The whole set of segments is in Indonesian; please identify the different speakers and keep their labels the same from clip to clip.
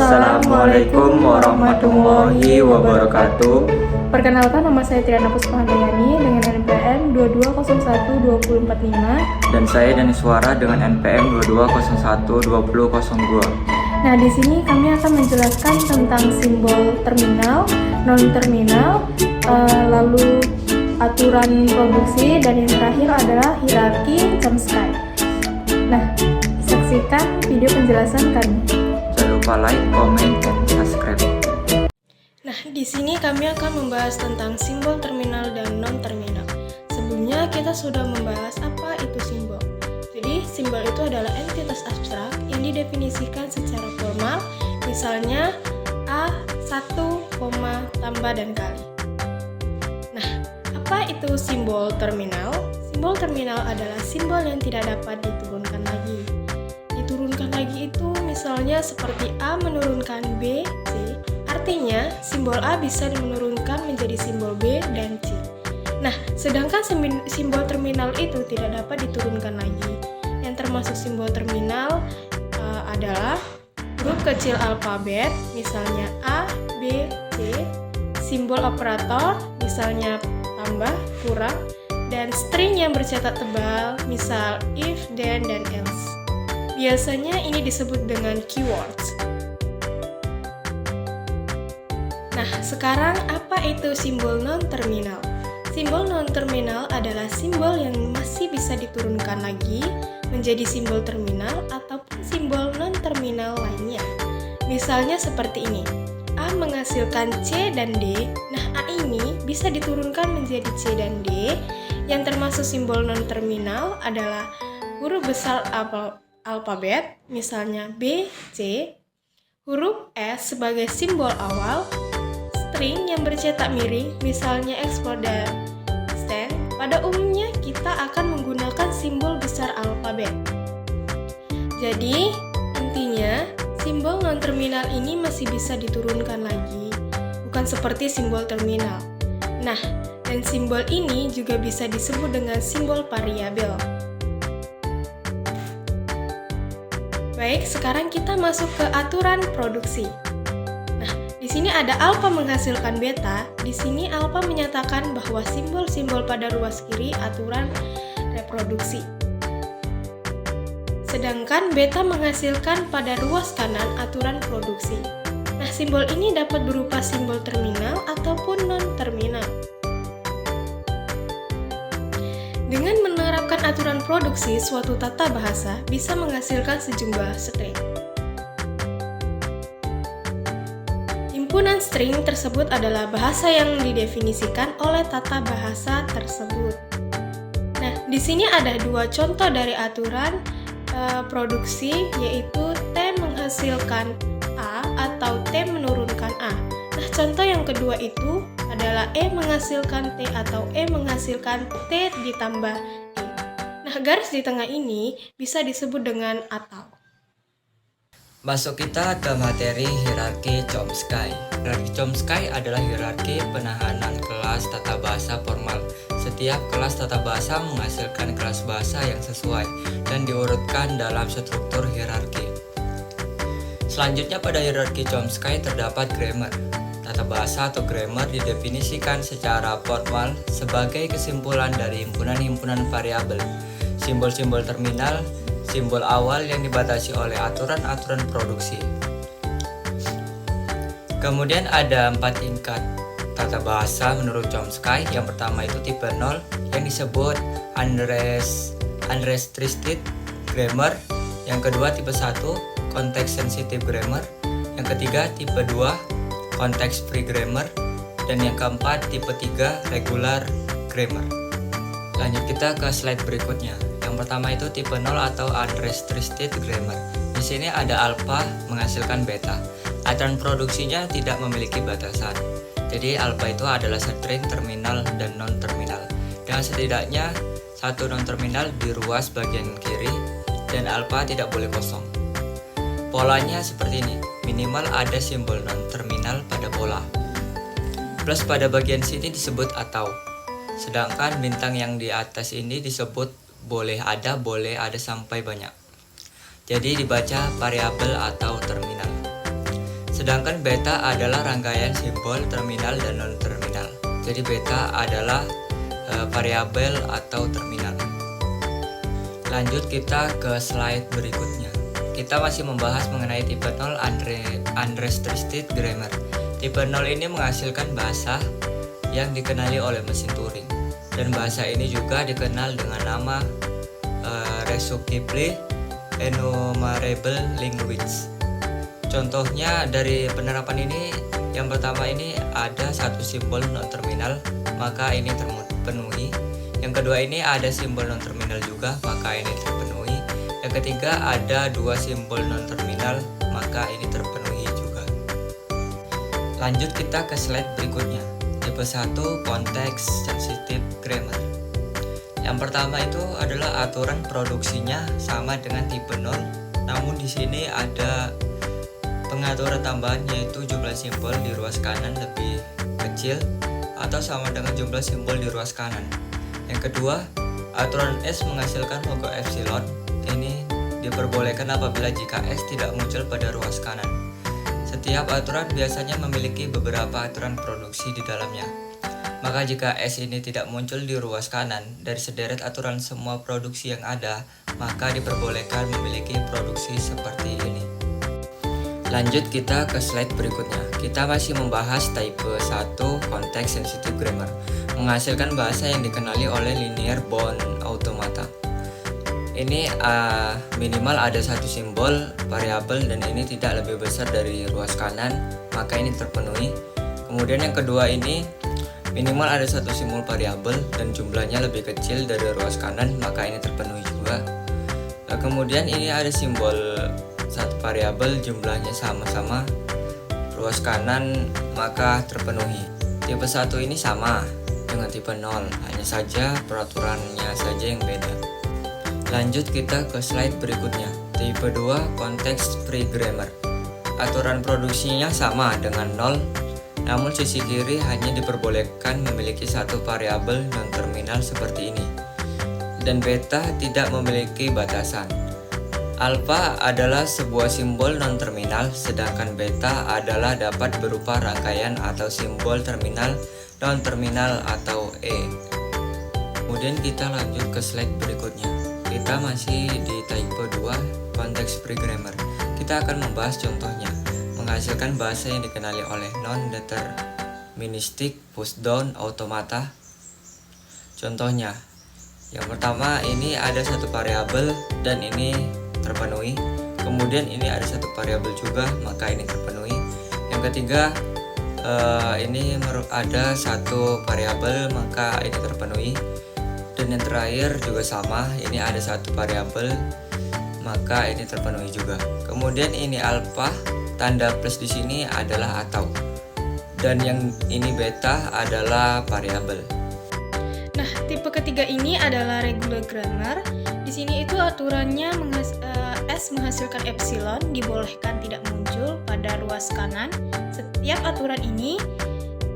Speaker 1: Assalamualaikum warahmatullahi wabarakatuh.
Speaker 2: Perkenalkan, nama saya Triana Puspahandayani dengan NPM 22012045.
Speaker 1: Dan saya Dani Suara dengan NPM 22012002.
Speaker 2: Nah, di sini kami akan menjelaskan tentang simbol terminal, non-terminal, lalu aturan produksi, dan yang terakhir adalah hierarki Chomsky. Nah, saksikan video penjelasan kami.
Speaker 1: Jangan lupa like, comment, dan subscribe.
Speaker 2: Nah, di sini kami akan membahas tentang simbol terminal dan non-terminal. Sebelumnya kita sudah membahas apa itu simbol. Jadi, simbol itu adalah entitas abstrak yang didefinisikan secara formal, misalnya A, 1, tambah, dan kali. Nah, apa itu simbol terminal? Simbol terminal adalah simbol yang tidak dapat diturunkan lagi. Diturunkan lagi itu misalnya seperti A menurunkan B, C. Artinya, simbol A bisa menurunkan menjadi simbol B dan C. Nah, sedangkan simbol terminal itu tidak dapat diturunkan lagi. Yang termasuk simbol terminal adalah huruf kecil alfabet, misalnya A, B, C, simbol operator, misalnya tambah, kurang, dan string yang bercetak tebal, misal if, then, dan else. Biasanya ini disebut dengan keywords. Nah, sekarang apa itu simbol non-terminal? Simbol non-terminal adalah simbol yang masih bisa diturunkan lagi menjadi simbol terminal ataupun simbol non-terminal lainnya. Misalnya seperti ini. A menghasilkan C dan D. Nah, A ini bisa diturunkan menjadi C dan D. Yang termasuk simbol non-terminal adalah huruf besar alfabet, misalnya B, C, huruf S sebagai simbol awal, string yang bercetak miring, misalnya export dan stand. Pada umumnya kita akan menggunakan simbol besar alfabet. Jadi, intinya simbol non-terminal ini masih bisa diturunkan lagi, bukan seperti simbol terminal. Nah, dan simbol ini juga bisa disebut dengan simbol variabel. Baik, sekarang kita masuk ke aturan produksi. Nah, di sini ada alfa menghasilkan beta. Di sini alfa menyatakan bahwa simbol-simbol pada ruas kiri aturan reproduksi. Sedangkan beta menghasilkan pada ruas kanan aturan produksi. Nah, simbol ini dapat berupa simbol terminal ataupun non-terminal. Dengan menerapkan aturan produksi, suatu tata bahasa bisa menghasilkan sejumlah string. Himpunan string tersebut adalah bahasa yang didefinisikan oleh tata bahasa tersebut. Nah, di sini ada dua contoh dari aturan produksi, yaitu T menghasilkan A atau T menurunkan A. Nah, contoh yang kedua itu adalah E menghasilkan T atau E menghasilkan T ditambah E. Nah, garis di tengah ini bisa disebut dengan atau.
Speaker 1: Masuk kita ke materi hierarki Chomsky. Hierarki Chomsky adalah hierarki penahanan kelas tata bahasa formal. Setiap kelas tata bahasa menghasilkan kelas bahasa yang sesuai dan diurutkan dalam struktur hierarki. Selanjutnya pada hierarki Chomsky terdapat grammar. Tata bahasa atau grammar didefinisikan secara formal sebagai kesimpulan dari himpunan-himpunan variabel, simbol-simbol terminal, simbol awal yang dibatasi oleh aturan-aturan produksi. Kemudian ada 4 tingkat tata bahasa menurut Chomsky. Yang pertama itu tipe 0 yang disebut unrestricted grammar. Yang kedua tipe 1 context sensitive grammar. Yang ketiga tipe 2 context free grammar, dan yang keempat tipe 3 regular grammar. Lanjut kita ke slide berikutnya. Yang pertama itu tipe 0 atau unrestricted grammar. Di sini ada alpha menghasilkan beta. Aturan produksinya tidak memiliki batasan. Jadi alpha itu adalah string terminal dan non terminal. Dengan setidaknya satu non terminal di ruas bagian kiri dan alpha tidak boleh kosong. Polanya seperti ini, minimal ada simbol non-terminal pada pola. Plus pada bagian sini disebut atau. Sedangkan bintang yang di atas ini disebut boleh ada sampai banyak. Jadi dibaca variabel atau terminal. Sedangkan beta adalah rangkaian simbol terminal dan non-terminal. Jadi beta adalah variabel atau terminal. Lanjut kita ke slide berikutnya. Kita masih membahas mengenai tipe 0 unrestricted grammar. Tipe 0 ini menghasilkan bahasa yang dikenali oleh mesin Turing. Dan bahasa ini juga dikenal dengan nama Reductively Enumerable Language. Contohnya dari penerapan ini, yang pertama ini ada satu simbol non-terminal, maka ini terpenuhi. Yang kedua ini ada simbol non-terminal juga, maka ini terpenuhi. Yang ketiga ada dua simbol non-terminal, maka ini terpenuhi juga. Lanjut kita ke slide berikutnya. Tipe 1 Context Sensitive Grammar. Yang pertama itu adalah aturan produksinya sama dengan tipe 0, namun di sini ada pengaturan tambahan yaitu jumlah simbol di ruas kanan lebih kecil atau sama dengan jumlah simbol di ruas kanan. Yang kedua, aturan S menghasilkan logo epsilon. Ini diperbolehkan apabila jika S tidak muncul pada ruas kanan. Setiap aturan biasanya memiliki beberapa aturan produksi di dalamnya. Maka jika S ini tidak muncul di ruas kanan dari sederet aturan semua produksi yang ada, maka diperbolehkan memiliki produksi seperti ini. Lanjut kita ke slide berikutnya. Kita masih membahas tipe 1 Context Sensitive Grammar, menghasilkan bahasa yang dikenali oleh linear bound automata. Ini minimal ada satu simbol variabel dan ini tidak lebih besar dari ruas kanan, maka ini terpenuhi. Kemudian yang kedua ini minimal ada satu simbol variabel dan jumlahnya lebih kecil dari ruas kanan, maka ini terpenuhi juga. Kemudian ini ada simbol satu variabel jumlahnya sama-sama ruas kanan, maka terpenuhi. Tipe 1 ini sama dengan tipe 0, hanya saja peraturannya saja yang beda. Lanjut kita ke slide berikutnya. Tipe 2 Context Free Grammar. Aturan produksinya sama dengan 0, namun sisi kiri hanya diperbolehkan memiliki satu variabel non-terminal seperti ini. Dan beta tidak memiliki batasan. Alpha adalah sebuah simbol non-terminal, sedangkan beta adalah dapat berupa rangkaian atau simbol terminal, non-terminal atau E. Kemudian kita lanjut ke slide berikutnya. Kita masih di tipe 2 Context Free Grammar. Kita akan membahas contohnya, menghasilkan bahasa yang dikenali oleh non-deterministic pushdown automata. Contohnya, yang pertama ini ada satu variabel dan ini terpenuhi. Kemudian ini ada satu variabel juga, maka ini terpenuhi. Yang ketiga ini ada satu variabel, maka ini terpenuhi. Dan yang terakhir juga sama, ini ada satu variabel, maka ini terpenuhi juga. Kemudian ini alpha, tanda plus di sini adalah atau. Dan yang ini beta adalah variabel.
Speaker 2: Nah, tipe ketiga ini adalah regular grammar. Di sini itu aturannya S menghasilkan epsilon dibolehkan tidak muncul pada ruas kanan. Setiap aturan ini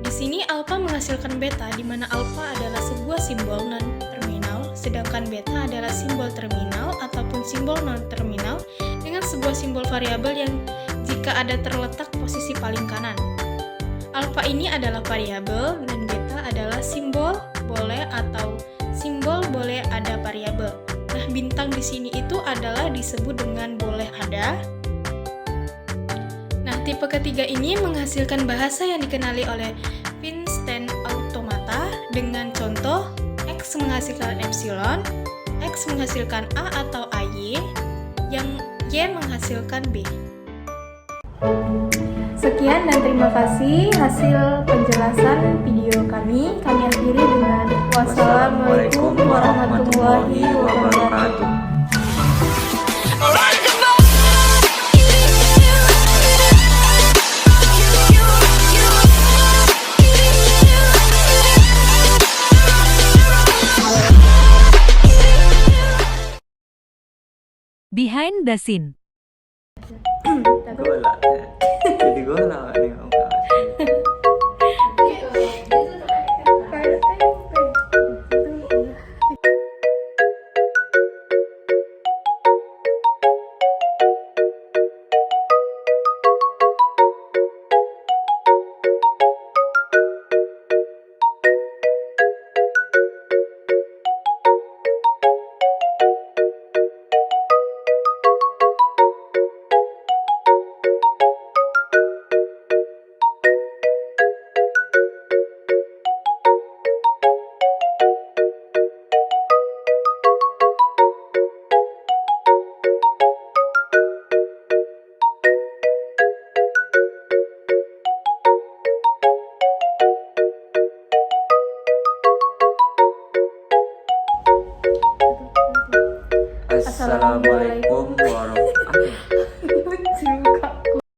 Speaker 2: di sini alpha menghasilkan beta, di mana alpha adalah sebuah simbol non-terminal, sedangkan beta adalah simbol terminal ataupun simbol non-terminal dengan sebuah simbol variabel yang jika ada terletak posisi paling kanan. Alpha ini adalah variabel dan beta adalah simbol boleh atau simbol boleh ada variabel. Nah, bintang di sini itu adalah disebut dengan boleh ada. Nah, tipe ketiga ini menghasilkan bahasa yang dikenali oleh Wittgenstein automata dengan contoh X menghasilkan epsilon, X menghasilkan A atau AY, yang Y menghasilkan B. Sekian dan terima kasih hasil penjelasan video kami. Kami akhiri dengan wassalamualaikum warahmatullahi wabarakatuh.
Speaker 3: Behind the scene.
Speaker 1: Gola. Jadi gola nih kamu. Wassalamualaikum warahmatullahi wabarakatuh.
Speaker 2: Lucu, Kak.